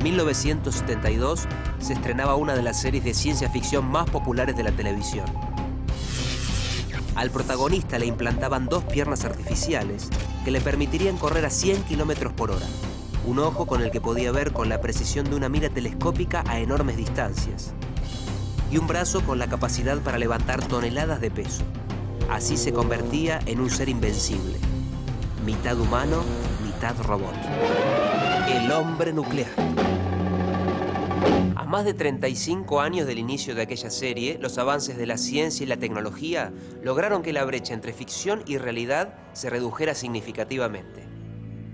En 1972 se estrenaba una de las series de ciencia ficción más populares de la televisión. Al protagonista le implantaban 2 piernas artificiales que le permitirían correr a 100 kilómetros por hora, un ojo con el que podía ver con la precisión de una mira telescópica a enormes distancias, y un brazo con la capacidad para levantar toneladas de peso. Así se convertía en un ser invencible, mitad humano, mitad robot. El hombre nuclear. A más de 35 años del inicio de aquella serie, los avances de la ciencia y la tecnología lograron que la brecha entre ficción y realidad se redujera significativamente.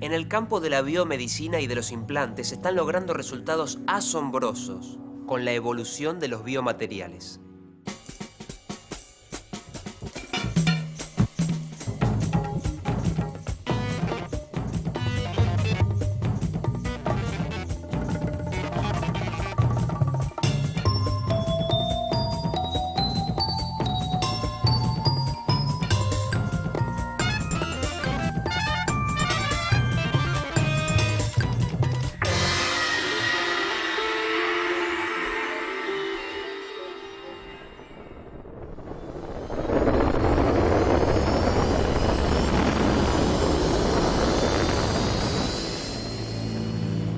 En el campo de la biomedicina y de los implantes se están logrando resultados asombrosos con la evolución de los biomateriales.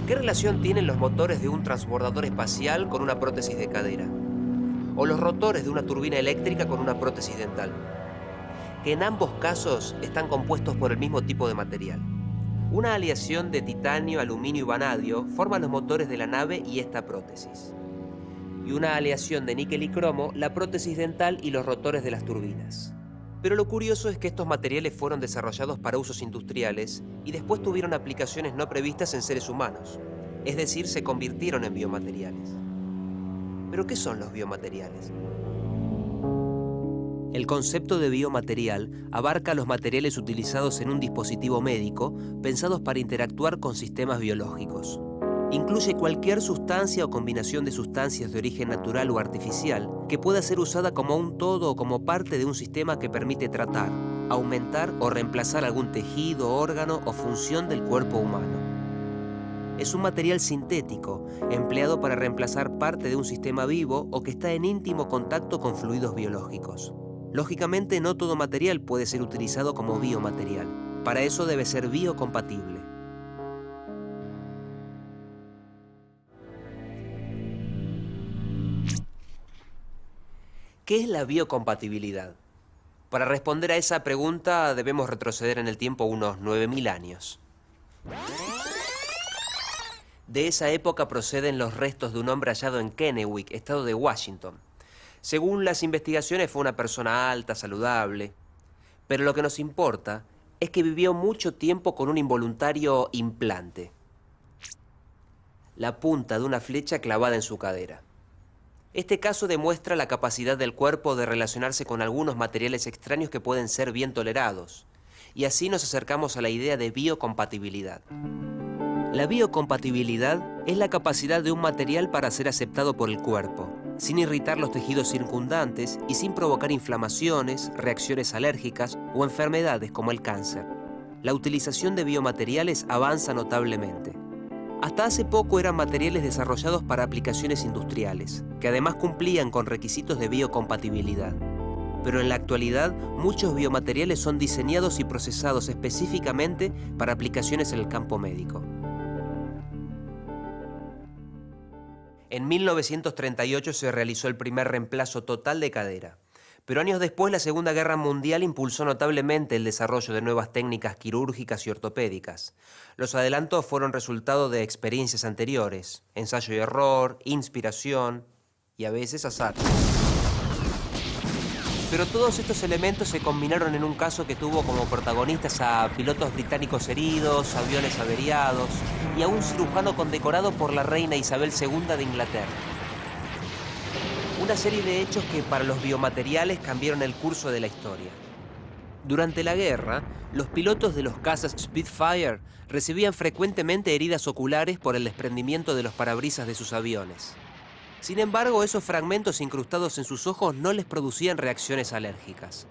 ¿Qué relación tienen los motores de un transbordador espacial con una prótesis de cadera? ¿O los rotores de una turbina eléctrica con una prótesis dental? Que en ambos casos están compuestos por el mismo tipo de material. Una aleación de titanio, aluminio y vanadio forma los motores de la nave y esta prótesis. Y una aleación de níquel y cromo, la prótesis dental y los rotores de las turbinas. Pero lo curioso es que estos materiales fueron desarrollados para usos industriales y después tuvieron aplicaciones no previstas en seres humanos. Es decir, se convirtieron en biomateriales. ¿Pero qué son los biomateriales? El concepto de biomaterial abarca los materiales utilizados en un dispositivo médico pensados para interactuar con sistemas biológicos. Incluye cualquier sustancia o combinación de sustancias de origen natural o artificial que pueda ser usada como un todo o como parte de un sistema que permite tratar, aumentar o reemplazar algún tejido, órgano o función del cuerpo humano. Es un material sintético, empleado para reemplazar parte de un sistema vivo o que está en íntimo contacto con fluidos biológicos. Lógicamente, no todo material puede ser utilizado como biomaterial. Para eso debe ser biocompatible. ¿Qué es la biocompatibilidad? Para responder a esa pregunta debemos retroceder en el tiempo unos 9000 años. De esa época proceden los restos de un hombre hallado en Kennewick, estado de Washington. Según las investigaciones fue una persona alta, saludable, pero lo que nos importa es que vivió mucho tiempo con un involuntario implante. La punta de una flecha clavada en su cadera. Este caso demuestra la capacidad del cuerpo de relacionarse con algunos materiales extraños que pueden ser bien tolerados, y así nos acercamos a la idea de biocompatibilidad. La biocompatibilidad es la capacidad de un material para ser aceptado por el cuerpo, sin irritar los tejidos circundantes y sin provocar inflamaciones, reacciones alérgicas o enfermedades como el cáncer. La utilización de biomateriales avanza notablemente. Hasta hace poco eran materiales desarrollados para aplicaciones industriales, que además cumplían con requisitos de biocompatibilidad. Pero en la actualidad, muchos biomateriales son diseñados y procesados específicamente para aplicaciones en el campo médico. En 1938 se realizó el primer reemplazo total de cadera. Pero años después, la Segunda Guerra Mundial impulsó notablemente el desarrollo de nuevas técnicas quirúrgicas y ortopédicas. Los adelantos fueron resultado de experiencias anteriores, ensayo y error, inspiración y a veces azar. Pero todos estos elementos se combinaron en un caso que tuvo como protagonistas a pilotos británicos heridos, aviones averiados y a un cirujano condecorado por la reina Isabel II de Inglaterra. Una serie de hechos que para los biomateriales cambiaron el curso de la historia. Durante la guerra, los pilotos de los cazas Spitfire recibían frecuentemente heridas oculares por el desprendimiento de los parabrisas de sus aviones. Sin embargo, esos fragmentos incrustados en sus ojos no les producían reacciones alérgicas.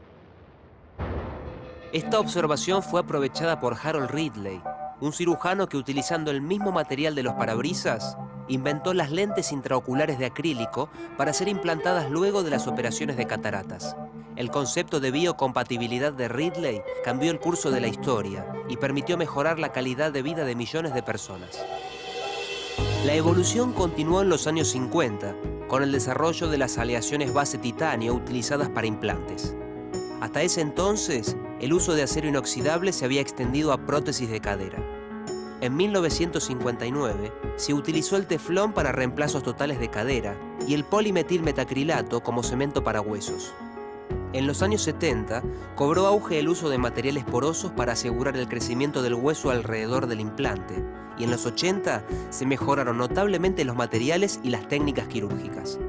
Esta observación fue aprovechada por Harold Ridley, un cirujano que utilizando el mismo material de los parabrisas, inventó las lentes intraoculares de acrílico para ser implantadas luego de las operaciones de cataratas. El concepto de biocompatibilidad de Ridley cambió el curso de la historia y permitió mejorar la calidad de vida de millones de personas. La evolución continuó en los años 50, con el desarrollo de las aleaciones base titanio utilizadas para implantes. Hasta ese entonces, el uso de acero inoxidable se había extendido a prótesis de cadera. En 1959, se utilizó el teflón para reemplazos totales de cadera y el polimetilmetacrilato como cemento para huesos. En los años 70, cobró auge el uso de materiales porosos para asegurar el crecimiento del hueso alrededor del implante, y en los 80 se mejoraron notablemente los materiales y las técnicas quirúrgicas.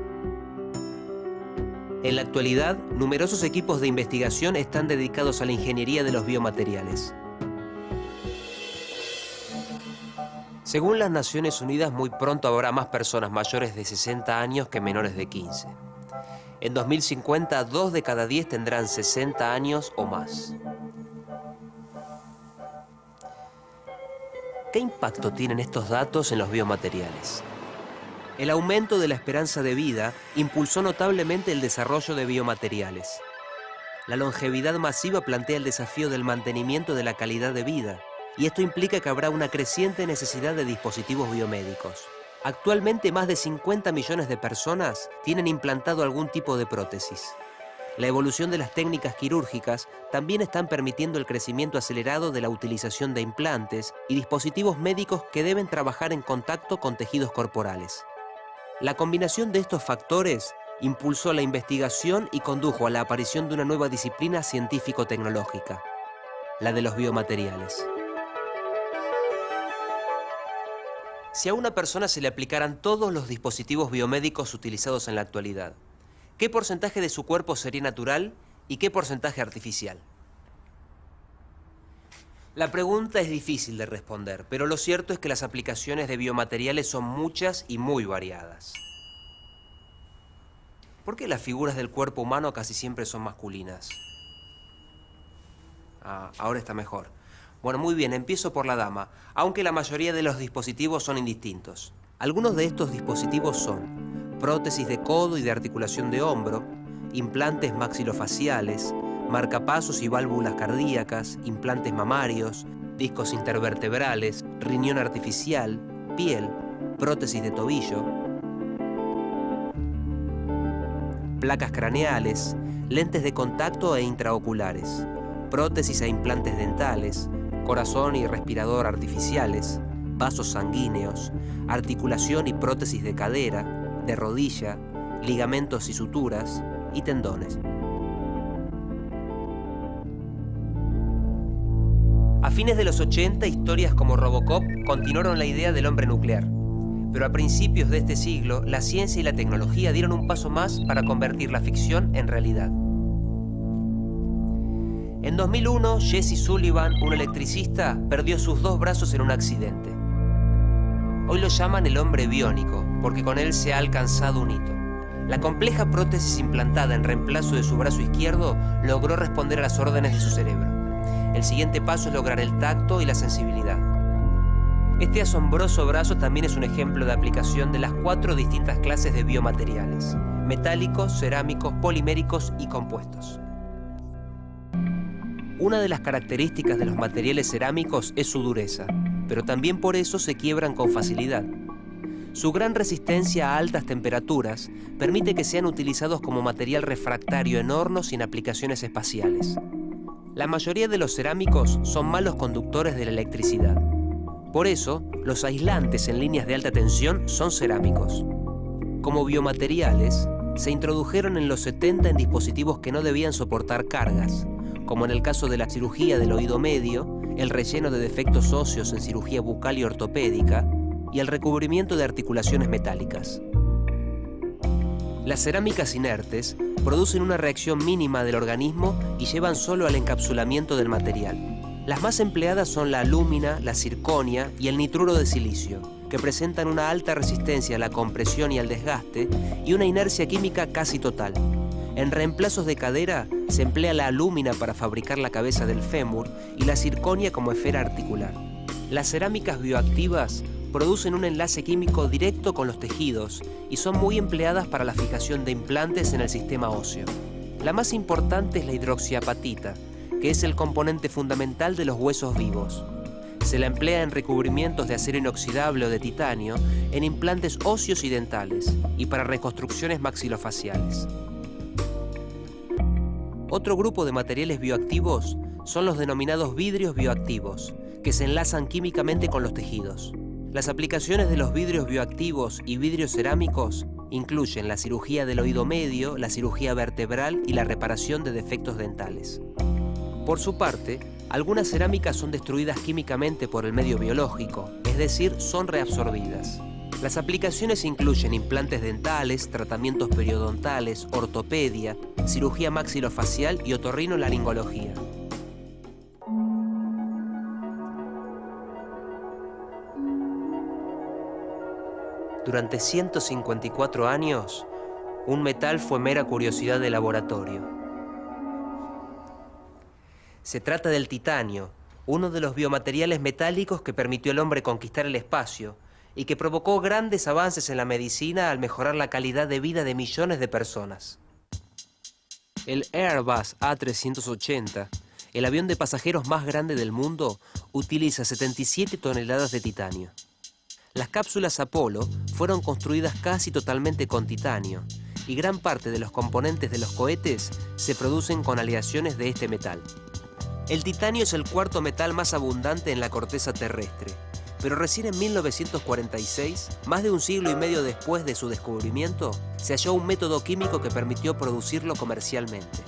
En la actualidad, numerosos equipos de investigación están dedicados a la ingeniería de los biomateriales. Según las Naciones Unidas, muy pronto habrá más personas mayores de 60 años que menores de 15. En 2050, 2 de cada 10 tendrán 60 años o más. ¿Qué impacto tienen estos datos en los biomateriales? El aumento de la esperanza de vida impulsó notablemente el desarrollo de biomateriales. La longevidad masiva plantea el desafío del mantenimiento de la calidad de vida, y esto implica que habrá una creciente necesidad de dispositivos biomédicos. Actualmente, más de 50 millones de personas tienen implantado algún tipo de prótesis. La evolución de las técnicas quirúrgicas también están permitiendo el crecimiento acelerado de la utilización de implantes y dispositivos médicos que deben trabajar en contacto con tejidos corporales. La combinación de estos factores impulsó la investigación y condujo a la aparición de una nueva disciplina científico-tecnológica, la de los biomateriales. Si a una persona se le aplicaran todos los dispositivos biomédicos utilizados en la actualidad, ¿qué porcentaje de su cuerpo sería natural y qué porcentaje artificial? La pregunta es difícil de responder, pero lo cierto es que las aplicaciones de biomateriales son muchas y muy variadas. ¿Por qué las figuras del cuerpo humano casi siempre son masculinas? Ahora está mejor. Bueno, muy bien, empiezo por la dama, aunque la mayoría de los dispositivos son indistintos. Algunos de estos dispositivos son prótesis de codo y de articulación de hombro, implantes maxilofaciales, marcapasos y válvulas cardíacas, implantes mamarios, discos intervertebrales, riñón artificial, piel, prótesis de tobillo, placas craneales, lentes de contacto e intraoculares, prótesis e implantes dentales, corazón y respirador artificiales, vasos sanguíneos, articulación y prótesis de cadera, de rodilla, ligamentos y suturas y tendones. A fines de los 80, historias como Robocop continuaron la idea del hombre nuclear. Pero a principios de este siglo, la ciencia y la tecnología dieron un paso más para convertir la ficción en realidad. En 2001, Jesse Sullivan, un electricista, perdió sus 2 brazos en un accidente. Hoy lo llaman el hombre biónico, porque con él se ha alcanzado un hito. La compleja prótesis implantada en reemplazo de su brazo izquierdo logró responder a las órdenes de su cerebro. El siguiente paso es lograr el tacto y la sensibilidad. Este asombroso brazo también es un ejemplo de aplicación de las 4 distintas clases de biomateriales: metálicos, cerámicos, poliméricos y compuestos. Una de las características de los materiales cerámicos es su dureza, pero también por eso se quiebran con facilidad. Su gran resistencia a altas temperaturas permite que sean utilizados como material refractario en hornos sin aplicaciones espaciales. La mayoría de los cerámicos son malos conductores de la electricidad. Por eso, los aislantes en líneas de alta tensión son cerámicos. Como biomateriales, se introdujeron en los 70 en dispositivos que no debían soportar cargas, como en el caso de la cirugía del oído medio, el relleno de defectos óseos en cirugía bucal y ortopédica, y el recubrimiento de articulaciones metálicas. Las cerámicas inertes producen una reacción mínima del organismo y llevan solo al encapsulamiento del material. Las más empleadas son la alúmina, la zirconia y el nitruro de silicio, que presentan una alta resistencia a la compresión y al desgaste y una inercia química casi total. En reemplazos de cadera se emplea la alúmina para fabricar la cabeza del fémur y la zirconia como esfera articular. Las cerámicas bioactivas producen un enlace químico directo con los tejidos y son muy empleadas para la fijación de implantes en el sistema óseo. La más importante es la hidroxiapatita, que es el componente fundamental de los huesos vivos. Se la emplea en recubrimientos de acero inoxidable o de titanio, en implantes óseos y dentales, y para reconstrucciones maxilofaciales. Otro grupo de materiales bioactivos son los denominados vidrios bioactivos, que se enlazan químicamente con los tejidos. Las aplicaciones de los vidrios bioactivos y vidrios cerámicos incluyen la cirugía del oído medio, la cirugía vertebral y la reparación de defectos dentales. Por su parte, algunas cerámicas son destruidas químicamente por el medio biológico, es decir, son reabsorbidas. Las aplicaciones incluyen implantes dentales, tratamientos periodontales, ortopedia, cirugía maxilofacial y otorrinolaringología. Durante 154 años, un metal fue mera curiosidad de laboratorio. Se trata del titanio, uno de los biomateriales metálicos que permitió al hombre conquistar el espacio y que provocó grandes avances en la medicina al mejorar la calidad de vida de millones de personas. El Airbus A380, el avión de pasajeros más grande del mundo, utiliza 77 toneladas de titanio. Las cápsulas Apolo fueron construidas casi totalmente con titanio y gran parte de los componentes de los cohetes se producen con aleaciones de este metal. El titanio es el cuarto metal más abundante en la corteza terrestre, pero recién en 1946, más de un siglo y medio después de su descubrimiento, se halló un método químico que permitió producirlo comercialmente.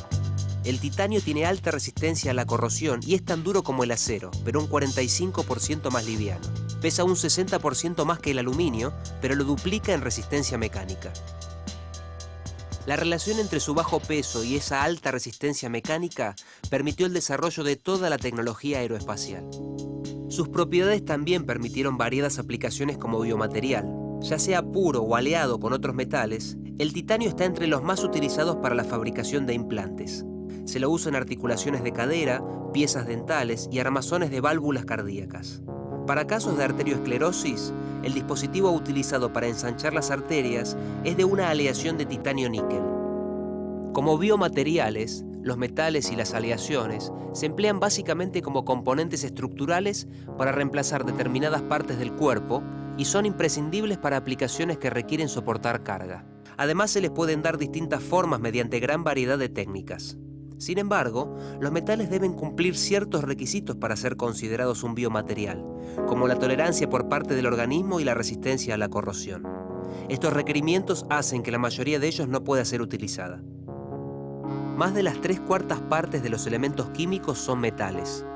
El titanio tiene alta resistencia a la corrosión y es tan duro como el acero, pero un 45% más liviano. Pesa un 60% más que el aluminio, pero lo duplica en resistencia mecánica. La relación entre su bajo peso y esa alta resistencia mecánica permitió el desarrollo de toda la tecnología aeroespacial. Sus propiedades también permitieron variadas aplicaciones como biomaterial. Ya sea puro o aleado con otros metales, el titanio está entre los más utilizados para la fabricación de implantes. Se lo usa en articulaciones de cadera, piezas dentales y armazones de válvulas cardíacas. Para casos de arterioesclerosis, el dispositivo utilizado para ensanchar las arterias es de una aleación de titanio-níquel. Como biomateriales, los metales y las aleaciones se emplean básicamente como componentes estructurales para reemplazar determinadas partes del cuerpo y son imprescindibles para aplicaciones que requieren soportar carga. Además, se les pueden dar distintas formas mediante gran variedad de técnicas. Sin embargo, los metales deben cumplir ciertos requisitos para ser considerados un biomaterial, como la tolerancia por parte del organismo y la resistencia a la corrosión. Estos requerimientos hacen que la mayoría de ellos no pueda ser utilizada. Más de las 3/4 partes de los elementos químicos son metales.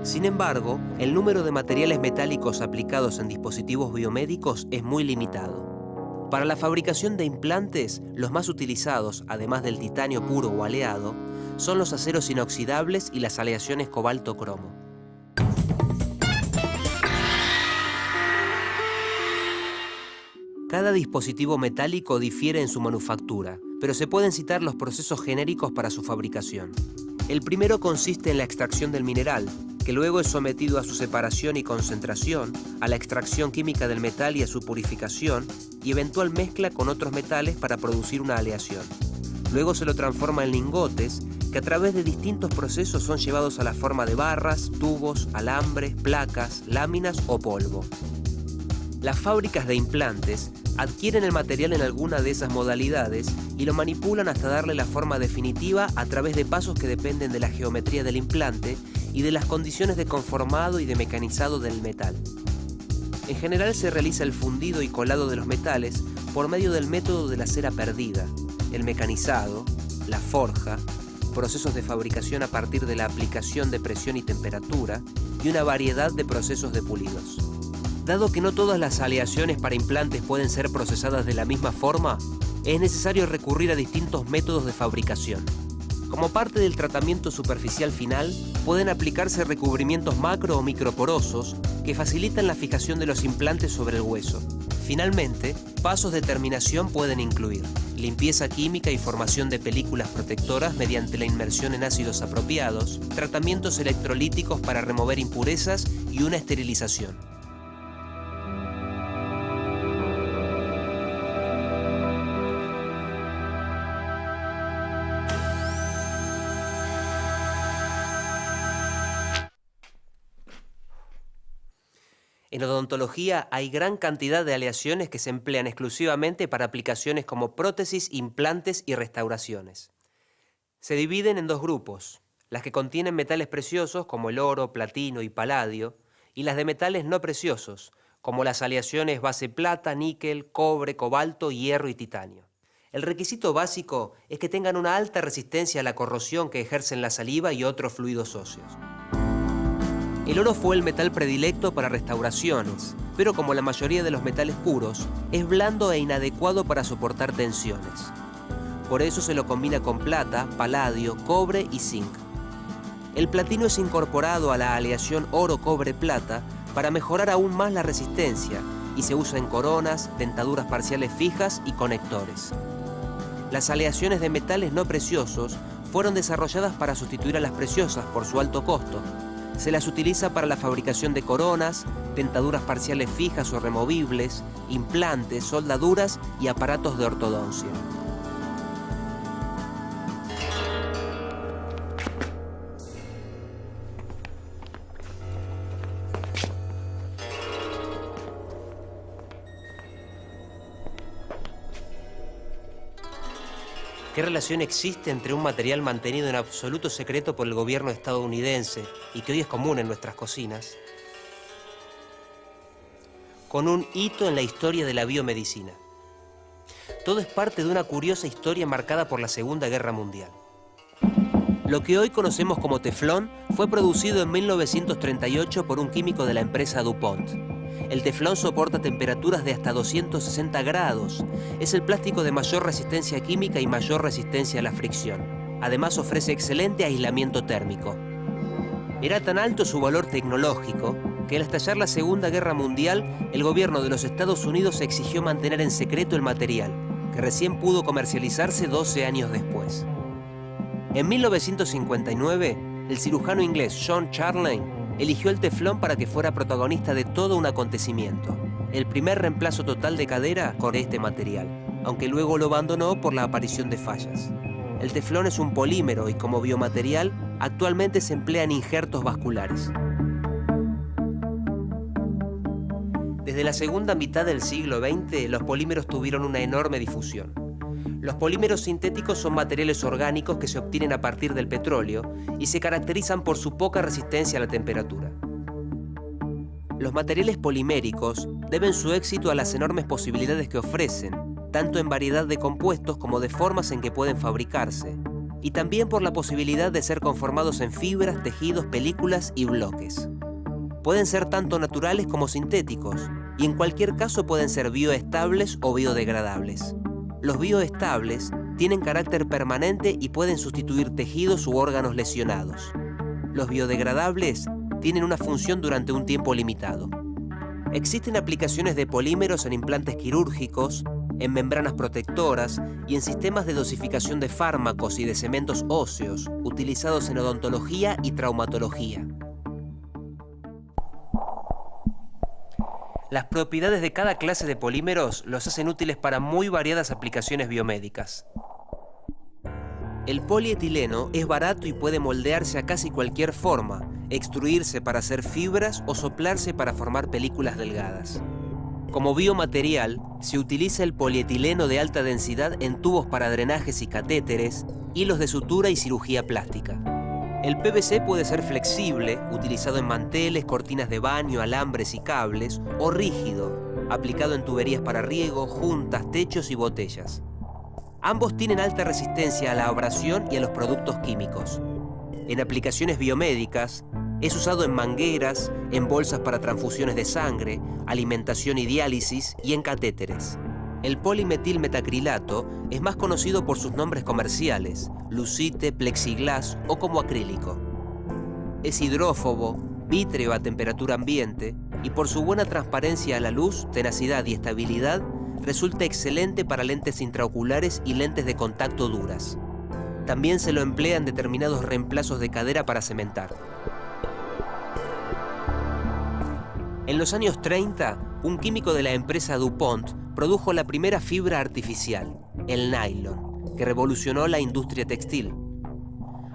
Sin embargo, el número de materiales metálicos aplicados en dispositivos biomédicos es muy limitado. Para la fabricación de implantes, los más utilizados, además del titanio puro o aleado, son los aceros inoxidables y las aleaciones cobalto-cromo. Cada dispositivo metálico difiere en su manufactura, pero se pueden citar los procesos genéricos para su fabricación. El primero consiste en la extracción del mineral, que luego es sometido a su separación y concentración, a la extracción química del metal y a su purificación, y eventual mezcla con otros metales para producir una aleación. Luego se lo transforma en lingotes, que a través de distintos procesos son llevados a la forma de barras, tubos, alambres, placas, láminas o polvo. Las fábricas de implantes adquieren el material en alguna de esas modalidades y lo manipulan hasta darle la forma definitiva a través de pasos que dependen de la geometría del implante y de las condiciones de conformado y de mecanizado del metal. En general se realiza el fundido y colado de los metales por medio del método de la cera perdida, el mecanizado, la forja, procesos de fabricación a partir de la aplicación de presión y temperatura y una variedad de procesos de pulidos. Dado que no todas las aleaciones para implantes pueden ser procesadas de la misma forma, es necesario recurrir a distintos métodos de fabricación. Como parte del tratamiento superficial final, pueden aplicarse recubrimientos macro o microporosos que facilitan la fijación de los implantes sobre el hueso. Finalmente, pasos de terminación pueden incluir limpieza química y formación de películas protectoras mediante la inmersión en ácidos apropiados, tratamientos electrolíticos para remover impurezas y una esterilización. En odontología hay gran cantidad de aleaciones que se emplean exclusivamente para aplicaciones como prótesis, implantes y restauraciones. Se dividen en dos grupos, las que contienen metales preciosos como el oro, platino y paladio, y las de metales no preciosos, como las aleaciones base plata, níquel, cobre, cobalto, hierro y titanio. El requisito básico es que tengan una alta resistencia a la corrosión que ejercen la saliva y otros fluidos óseos. El oro fue el metal predilecto para restauraciones, pero como la mayoría de los metales puros, es blando e inadecuado para soportar tensiones. Por eso se lo combina con plata, paladio, cobre y zinc. El platino es incorporado a la aleación oro-cobre-plata para mejorar aún más la resistencia y se usa en coronas, dentaduras parciales fijas y conectores. Las aleaciones de metales no preciosos fueron desarrolladas para sustituir a las preciosas por su alto costo. Se las utiliza para la fabricación de coronas, dentaduras parciales fijas o removibles, implantes, soldaduras y aparatos de ortodoncia. ¿Qué relación existe entre un material mantenido en absoluto secreto por el gobierno estadounidense y que hoy es común en nuestras cocinas, con un hito en la historia de la biomedicina? Todo es parte de una curiosa historia marcada por la Segunda Guerra Mundial. Lo que hoy conocemos como teflón fue producido en 1938 por un químico de la empresa DuPont. El teflón soporta temperaturas de hasta 260 grados. Es el plástico de mayor resistencia química y mayor resistencia a la fricción. Además ofrece excelente aislamiento térmico. Era tan alto su valor tecnológico que al estallar la Segunda Guerra Mundial, el gobierno de los Estados Unidos exigió mantener en secreto el material, que recién pudo comercializarse 12 años después. En 1959, el cirujano inglés John Charlemagne eligió el teflón para que fuera protagonista de todo un acontecimiento, el primer reemplazo total de cadera con este material, aunque luego lo abandonó por la aparición de fallas. El teflón es un polímero y como biomaterial actualmente se emplea en injertos vasculares. Desde la segunda mitad del siglo XX, los polímeros tuvieron una enorme difusión. Los polímeros sintéticos son materiales orgánicos que se obtienen a partir del petróleo y se caracterizan por su poca resistencia a la temperatura. Los materiales poliméricos deben su éxito a las enormes posibilidades que ofrecen, tanto en variedad de compuestos como de formas en que pueden fabricarse, y también por la posibilidad de ser conformados en fibras, tejidos, películas y bloques. Pueden ser tanto naturales como sintéticos, y en cualquier caso pueden ser bioestables o biodegradables. Los bioestables tienen carácter permanente y pueden sustituir tejidos u órganos lesionados. Los biodegradables tienen una función durante un tiempo limitado. Existen aplicaciones de polímeros en implantes quirúrgicos, en membranas protectoras y en sistemas de dosificación de fármacos y de cementos óseos, utilizados en odontología y traumatología. Las propiedades de cada clase de polímeros los hacen útiles para muy variadas aplicaciones biomédicas. El polietileno es barato y puede moldearse a casi cualquier forma, extruirse para hacer fibras o soplarse para formar películas delgadas. Como biomaterial, se utiliza el polietileno de alta densidad en tubos para drenajes y catéteres, hilos de sutura y cirugía plástica. El PVC puede ser flexible, utilizado en manteles, cortinas de baño, alambres y cables, o rígido, aplicado en tuberías para riego, juntas, techos y botellas. Ambos tienen alta resistencia a la abrasión y a los productos químicos. En aplicaciones biomédicas, es usado en mangueras, en bolsas para transfusiones de sangre, alimentación y diálisis y en catéteres. El polimetilmetacrilato es más conocido por sus nombres comerciales, lucite, plexiglas o como acrílico. Es hidrófobo, vítreo a temperatura ambiente y por su buena transparencia a la luz, tenacidad y estabilidad, resulta excelente para lentes intraoculares y lentes de contacto duras. También se lo emplea en determinados reemplazos de cadera para cementar. En los años 30, un químico de la empresa DuPont produjo la primera fibra artificial, el nylon, que revolucionó la industria textil.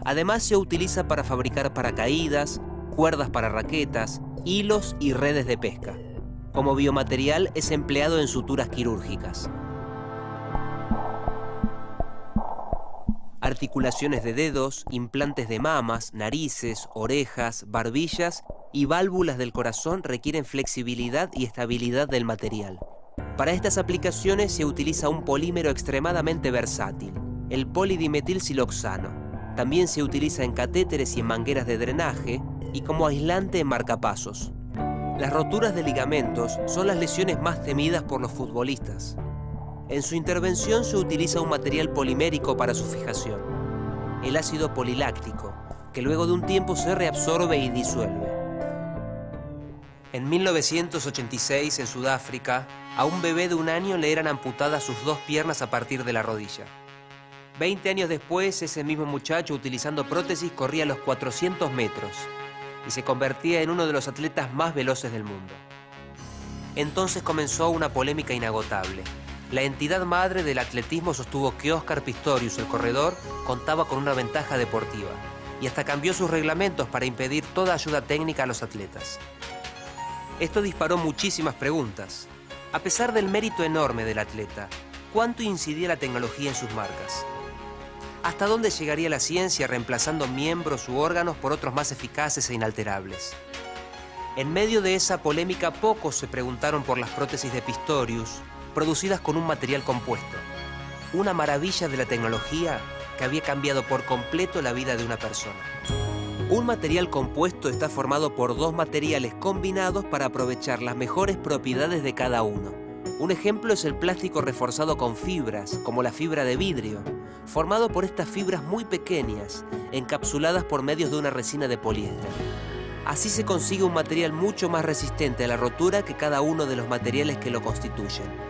Además se utiliza para fabricar paracaídas, cuerdas para raquetas, hilos y redes de pesca. Como biomaterial es empleado en suturas quirúrgicas. Articulaciones de dedos, implantes de mamas, narices, orejas, barbillas y válvulas del corazón requieren flexibilidad y estabilidad del material. Para estas aplicaciones se utiliza un polímero extremadamente versátil, el polidimetilsiloxano. También se utiliza en catéteres y en mangueras de drenaje y como aislante en marcapasos. Las roturas de ligamentos son las lesiones más temidas por los futbolistas. En su intervención se utiliza un material polimérico para su fijación, el ácido poliláctico, que luego de un tiempo se reabsorbe y disuelve. En 1986, en Sudáfrica, a un bebé de 1 año le eran amputadas sus 2 piernas a partir de la rodilla. 20 años después, ese mismo muchacho, utilizando prótesis, corría los 400 metros y se convertía en uno de los atletas más veloces del mundo. Entonces comenzó una polémica inagotable. La entidad madre del atletismo sostuvo que Óscar Pistorius, el corredor, contaba con una ventaja deportiva y hasta cambió sus reglamentos para impedir toda ayuda técnica a los atletas. Esto disparó muchísimas preguntas. A pesar del mérito enorme del atleta, ¿cuánto incidía la tecnología en sus marcas? ¿Hasta dónde llegaría la ciencia reemplazando miembros u órganos por otros más eficaces e inalterables? En medio de esa polémica, pocos se preguntaron por las prótesis de Pistorius, producidas con un material compuesto. Una maravilla de la tecnología que había cambiado por completo la vida de una persona. Un material compuesto está formado por 2 materiales combinados para aprovechar las mejores propiedades de cada uno. Un ejemplo es el plástico reforzado con fibras, como la fibra de vidrio, formado por estas fibras muy pequeñas, encapsuladas por medios de una resina de poliéster. Así se consigue un material mucho más resistente a la rotura que cada uno de los materiales que lo constituyen.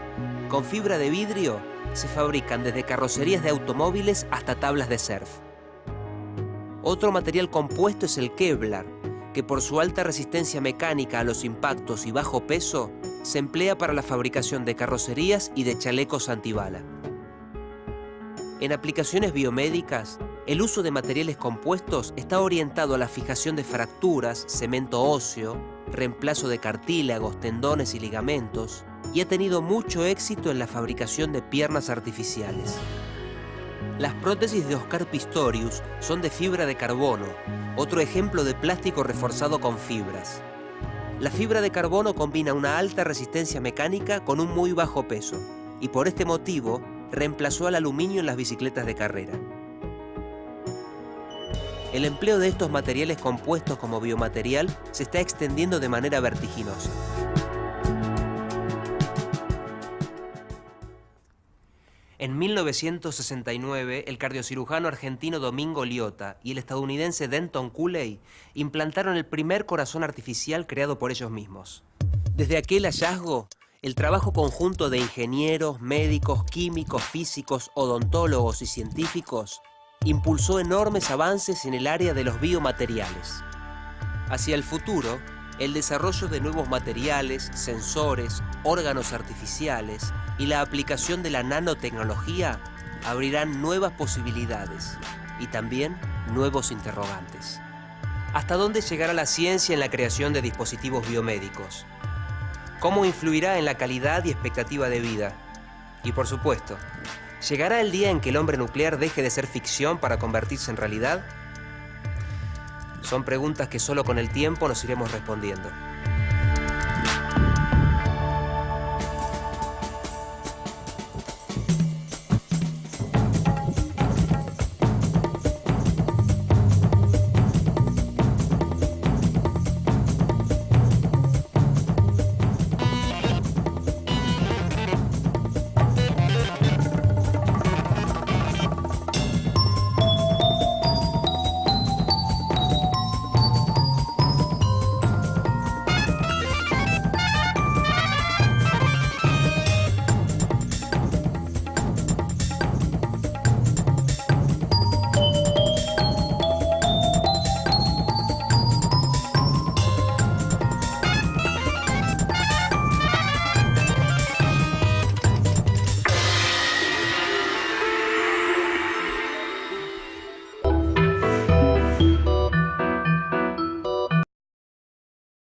Con fibra de vidrio se fabrican desde carrocerías de automóviles hasta tablas de surf. Otro material compuesto es el Kevlar, que por su alta resistencia mecánica a los impactos y bajo peso, se emplea para la fabricación de carrocerías y de chalecos antibala. En aplicaciones biomédicas, el uso de materiales compuestos está orientado a la fijación de fracturas, cemento óseo, reemplazo de cartílagos, tendones y ligamentos, y ha tenido mucho éxito en la fabricación de piernas artificiales. Las prótesis de Óscar Pistorius son de fibra de carbono, otro ejemplo de plástico reforzado con fibras. La fibra de carbono combina una alta resistencia mecánica con un muy bajo peso, y por este motivo reemplazó al aluminio en las bicicletas de carrera. El empleo de estos materiales compuestos como biomaterial se está extendiendo de manera vertiginosa. En 1969, el cardiocirujano argentino Domingo Liotta y el estadounidense Denton Cooley implantaron el primer corazón artificial creado por ellos mismos. Desde aquel hallazgo, el trabajo conjunto de ingenieros, médicos, químicos, físicos, odontólogos y científicos impulsó enormes avances en el área de los biomateriales. Hacia el futuro, el desarrollo de nuevos materiales, sensores, órganos artificiales y la aplicación de la nanotecnología abrirán nuevas posibilidades y también nuevos interrogantes. ¿Hasta dónde llegará la ciencia en la creación de dispositivos biomédicos? ¿Cómo influirá en la calidad y expectativa de vida? Y por supuesto, ¿llegará el día en que el hombre nuclear deje de ser ficción para convertirse en realidad? Son preguntas que solo con el tiempo nos iremos respondiendo.